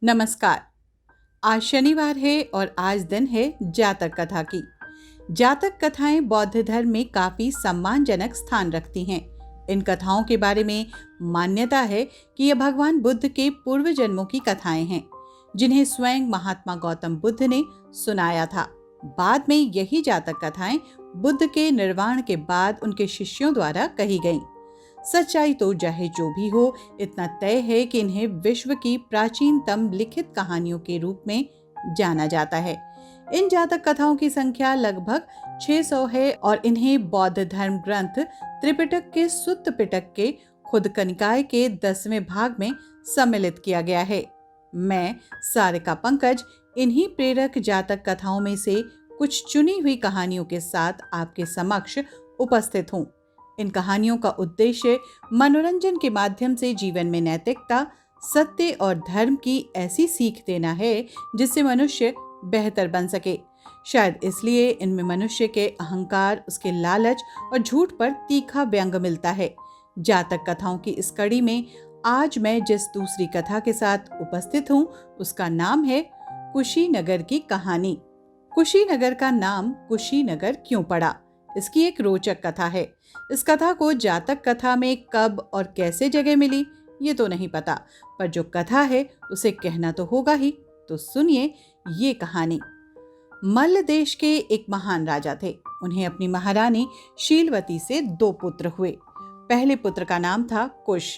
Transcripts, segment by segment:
नमस्कार। आज शनिवार है और आज दिन है जातक कथा की। जातक कथाएं बौद्ध धर्म में काफी सम्मानजनक स्थान रखती हैं। इन कथाओं के बारे में मान्यता है कि यह भगवान बुद्ध के पूर्व जन्मों की कथाएं हैं, जिन्हें स्वयं महात्मा गौतम बुद्ध ने सुनाया था। बाद में यही जातक कथाएं बुद्ध के निर्वाण के बाद उनके शिष्यों द्वारा कही गईं। सच्चाई तो चाहे जो भी हो, इतना तय है कि इन्हें विश्व की प्राचीनतम लिखित कहानियों के रूप में जाना जाता है। इन जातक कथाओं की संख्या लगभग 600 है और इन्हें बौद्ध धर्म ग्रंथ त्रिपिटक के सुत्त पिटक के खुद निकाय के 10वें भाग में सम्मिलित किया गया है। मैं सारिका पंकज इन्हीं प्रेरक जातक कथाओं में से कुछ चुनी हुई कहानियों के साथ आपके समक्ष उपस्थित हूँ। इन कहानियों का उद्देश्य मनोरंजन के माध्यम से जीवन में नैतिकता, सत्य और धर्म की ऐसी सीख देना है जिससे मनुष्य बेहतर बन सके। शायद इसलिए इनमें मनुष्य के अहंकार, उसके लालच और झूठ पर तीखा व्यंग मिलता है। जातक कथाओं की इस कड़ी में आज मैं जिस दूसरी कथा के साथ उपस्थित हूँ, उसका नाम है कुशीनगर की कहानी। कुशीनगर का नाम कुशीनगर क्यों पड़ा, इसकी एक रोचक कथा है। इस कथा को जातक कथा में कब और कैसे जगह मिली ये तो नहीं पता, पर जो कथा है उसे कहना तो होगा ही। तो सुनिए ये कहानी। मल्ल देश के एक महान राजा थे। उन्हें अपनी महारानी शीलवती से 2 पुत्र हुए। पहले पुत्र का नाम था कुश,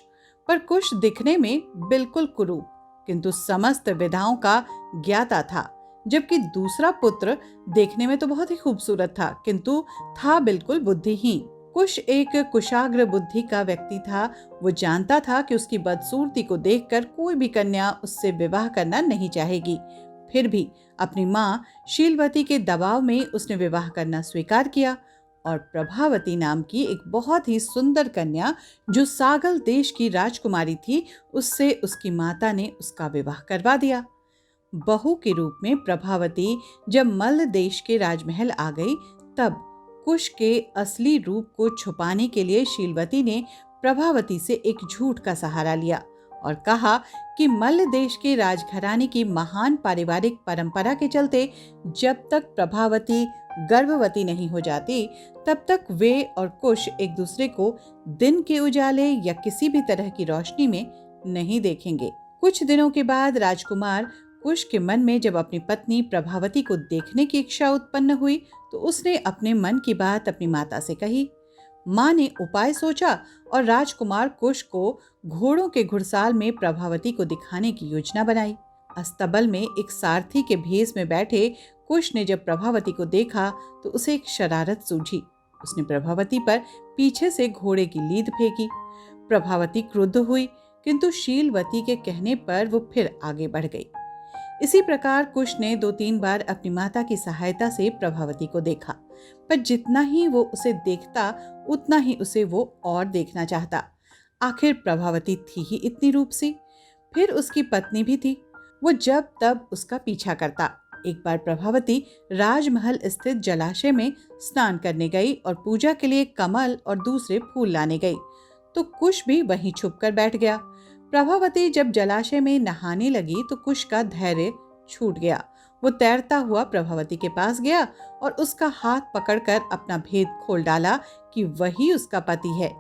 पर कुश दिखने में बिल्कुल कुरूप किंतु समस्त विधाओं का ज्ञाता था, जबकि दूसरा पुत्र देखने में तो बहुत ही खूबसूरत था किंतु था बिल्कुल बुद्धिहीन। कुश एक कुशाग्र बुद्धि का व्यक्ति था। वो जानता था कि उसकी बदसूरती को देखकर कोई भी कन्या उससे विवाह करना नहीं चाहेगी। फिर भी अपनी माँ शीलवती के दबाव में उसने विवाह करना स्वीकार किया और प्रभावती नाम की एक बहुत ही सुंदर कन्या, जो सागल देश की राजकुमारी थी, उससे उसकी माता ने उसका विवाह करवा दिया। बहू के रूप में प्रभावती जब मल्ल देश के राजमहल आ गई, तब कुश के असली रूप को छुपाने के लिए शीलवती ने प्रभावती से एक झूठ का सहारा लिया और कहा कि मल्ल देश के राजघराने की महान पारिवारिक परंपरा के चलते जब तक प्रभावती गर्भवती नहीं हो जाती, तब तक वे और कुश एक दूसरे को दिन के उजाले या किसी भी तरह की रोशनी में नहीं देखेंगे। कुछ दिनों के बाद राजकुमार कुश के मन में जब अपनी पत्नी प्रभावती को देखने की इच्छा उत्पन्न हुई, तो उसने अपने मन की बात अपनी माता से कही। माँ ने उपाय सोचा और राजकुमार कुश को घोड़ों के घुड़साल में प्रभावती को दिखाने की योजना बनाई। अस्तबल में एक सारथी के भेष में बैठे कुश ने जब प्रभावती को देखा तो उसे एक शरारत सूझी। उसने प्रभावती पर पीछे से घोड़े की लीद फेंकी। प्रभावती क्रुद्ध हुई, किंतु शीलवती के कहने पर वो फिर आगे बढ़ गई। इसी प्रकार कुश ने 2-3 बार अपनी माता की सहायता से प्रभावती को देखा, पर जितना ही वो उसे देखता उतना ही उसे वो और देखना चाहता। आखिर प्रभावती थी ही इतनी रूपसी, फिर उसकी पत्नी भी थी। वो जब तब उसका पीछा करता। एक बार प्रभावती राजमहल स्थित जलाशय में स्नान करने गई और पूजा के लिए कमल और दूसरे फूल लाने गई, तो कुश भी वहीं छुपकर बैठ गया। प्रभावती जब जलाशय में नहाने लगी तो कुश का धैर्य छूट गया। वो तैरता हुआ प्रभावती के पास गया और उसका हाथ पकड़कर अपना भेद खोल डाला कि वही उसका पति है।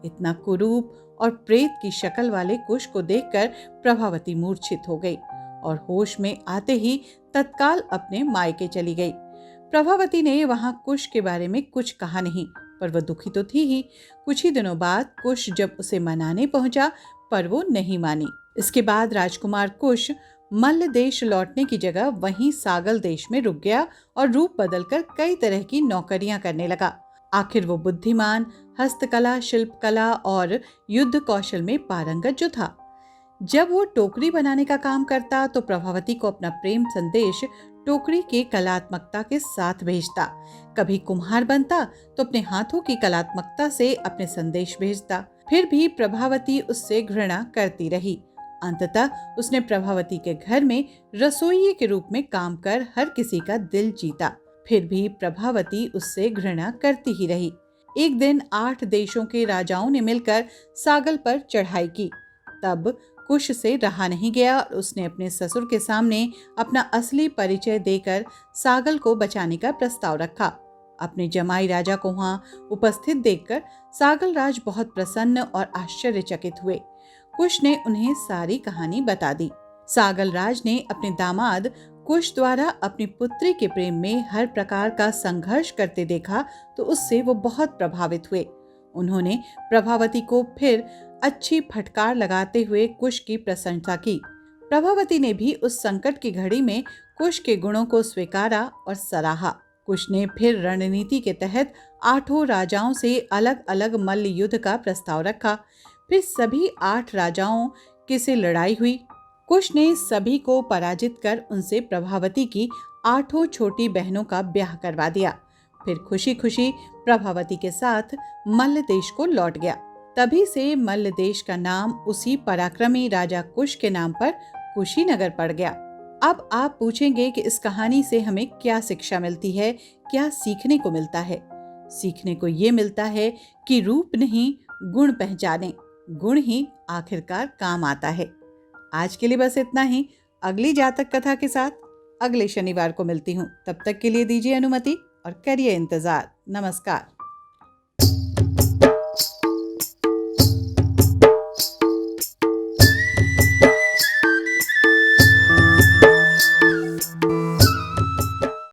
इतना कुरूप और प्रेत की शक्ल वाले कुश को देखकर प्रभावती मूर्छित हो गई और होश में आते ही तत्काल अपने मायके चली गई। प्रभावती ने वहां कुश के बारे में कुछ कहा नहीं, पर वह दुखी तो थी ही। कुछ ही दिनों बाद कुश जब उसे मनाने पहुंचा, पर वो नहीं मानी। इसके बाद राजकुमार कुश मल्ल देश लौटने की जगह वहीं सागल देश में रुक गया और रूप बदलकर कई तरह की नौकरियां करने लगा। आखिर वो बुद्धिमान, हस्तकला, शिल्पकला और युद्ध कौशल में पारंगत जो था। जब वो टोकरी बनाने का काम करता तो प्रभावती को अपना प्रेम संदेश टोकरी के कलात्मकता के साथ भेजता। कभी कुम्हार बनता तो अपने हाथों की कलात्मकता से अपने संदेश भेजता। फिर भी प्रभावती उससे घृणा करती रही। अंततः उसने प्रभावती के घर में रसोइये के रूप में काम कर हर किसी का दिल जीता। फिर भी प्रभावती उससे घृणा करती ही रही। एक दिन 8 देशों के राजाओं ने मिलकर सागल पर चढ़ाई की। तब कुश से रहा नहीं गया और उसने अपने ससुर के सामने अपना असली परिचय देकर सागल को बचाने का प्रस्ताव रखा। अपने जमाई राजा को वहां उपस्थित देखकर सागल राज बहुत प्रसन्न और आश्चर्यचकित हुए। कुश ने उन्हें सारी कहानी बता दी। सागल राज ने अपने दामाद कुश द्वारा अपनी पुत्री के प्रेम में हर प्रकार का संघर्ष करते देखा तो उससे वो बहुत प्रभावित हुए। उन्होंने प्रभावती को फिर अच्छी फटकार लगाते हुए कुश की प्रशंसा की। प्रभावती ने भी उस संकट की घड़ी में कुश के गुणों को स्वीकारा और सराहा। कुश ने फिर रणनीति के तहत 8 राजाओं से अलग अलग मल्ल युद्ध का प्रस्ताव रखा। फिर सभी 8 राजाओं की से लड़ाई हुई। कुश ने सभी को पराजित कर उनसे प्रभावती की 8 छोटी बहनों का ब्याह करवा दिया। फिर खुशी खुशी प्रभावती के साथ मल्ल देश को लौट गया। तभी से मल्ल देश का नाम उसी पराक्रमी राजा कुश के नाम पर कुशीनगर पड़ गया। अब आप पूछेंगे कि इस कहानी से हमें क्या शिक्षा मिलती है, क्या सीखने को मिलता है? सीखने को ये मिलता है कि रूप नहीं गुण पहचाने, गुण ही आखिरकार काम आता है। आज के लिए बस इतना ही। अगली जातक कथा के साथ अगले शनिवार को मिलती हूँ। तब तक के लिए दीजिए अनुमति और करिए इंतजार। नमस्कार।